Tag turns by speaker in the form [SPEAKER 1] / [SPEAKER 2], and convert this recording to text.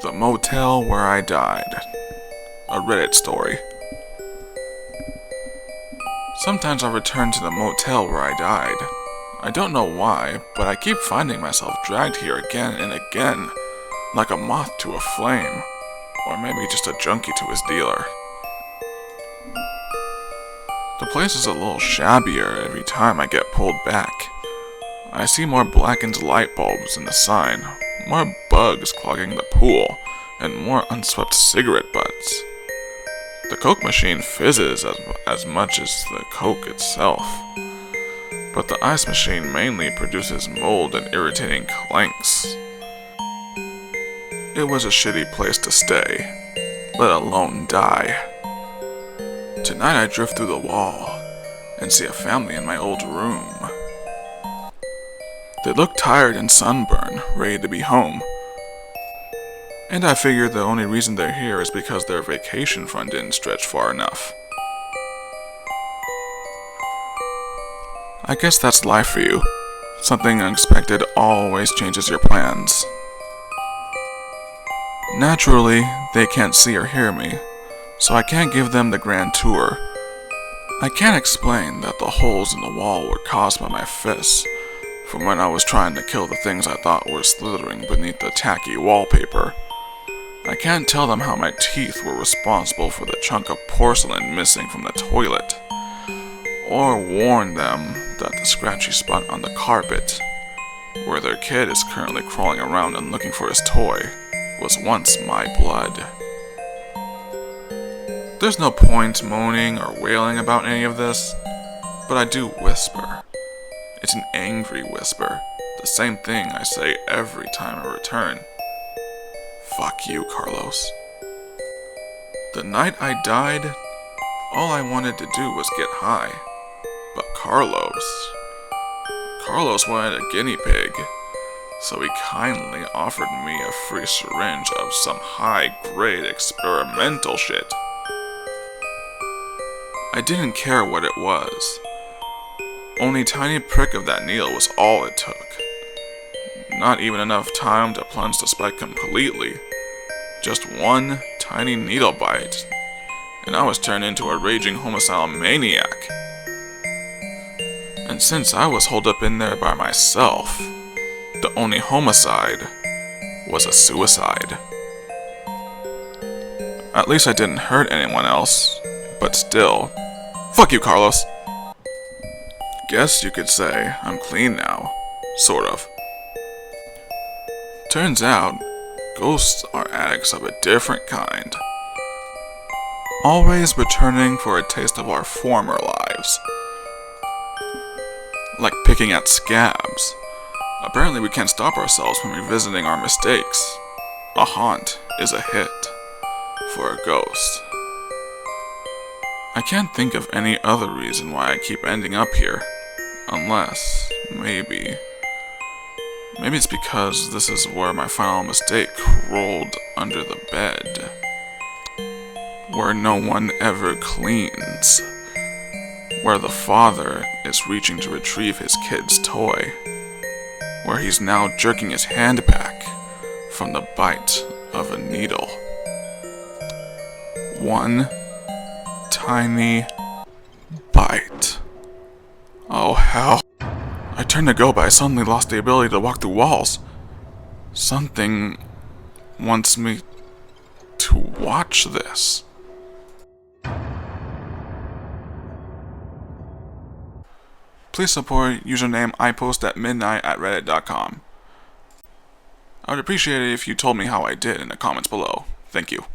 [SPEAKER 1] The Motel Where I Died. A Reddit story. Sometimes I return to the motel where I died. I don't know why, but I keep finding myself dragged here again and again, like a moth to a flame, or maybe just a junkie to his dealer. The place is a little shabbier every time I get pulled back. I see more blackened light bulbs in the sign, more bugs clogging the pool, and more unswept cigarette butts. The Coke machine fizzes as much as the Coke itself, but the ice machine mainly produces mold and irritating clanks. It was a shitty place to stay, let alone die. Tonight I drift through the wall and see a family in my old room. They look tired and sunburned, ready to be home. And I figured the only reason they're here is because their vacation fund didn't stretch far enough. I guess that's life for you. Something unexpected always changes your plans. Naturally, they can't see or hear me, so I can't give them the grand tour. I can't explain that the holes in the wall were caused by my fists from when I was trying to kill the things I thought were slithering beneath the tacky wallpaper. I can't tell them how my teeth were responsible for the chunk of porcelain missing from the toilet, or warn them that the scratchy spot on the carpet, where their kid is currently crawling around and looking for his toy, was once my blood. There's no point moaning or wailing about any of this, but I do whisper. It's an angry whisper, the same thing I say every time I return. Fuck you, Carlos. The night I died, all I wanted to do was get high. But Carlos wanted a guinea pig, so he kindly offered me a free syringe of some high-grade experimental shit. I didn't care what it was. Only a tiny prick of that needle was all it took. Not even enough time to plunge the spike completely. Just one tiny needle bite, and I was turned into a raging homicidal maniac. And since I was holed up in there by myself, the only homicide was a suicide. At least I didn't hurt anyone else, but still, fuck you, Carlos. Guess you could say I'm clean now, sort of. Turns out, ghosts are addicts of a different kind, always returning for a taste of our former lives. Like picking at scabs. Apparently we can't stop ourselves from revisiting our mistakes. A haunt is a hit for a ghost. I can't think of any other reason why I keep ending up here, unless, maybe it's because this is where my final mistake rolled under the bed. Where no one ever cleans. Where the father is reaching to retrieve his kid's toy. Where he's now jerking his hand back from the bite of a needle. One tiny bite. Oh hell. I turned to go, but I suddenly lost the ability to walk through walls. Something wants me to watch this. Please support username IPostAtMightnight at reddit.com. I would appreciate it if you told me how I did in the comments below. Thank you.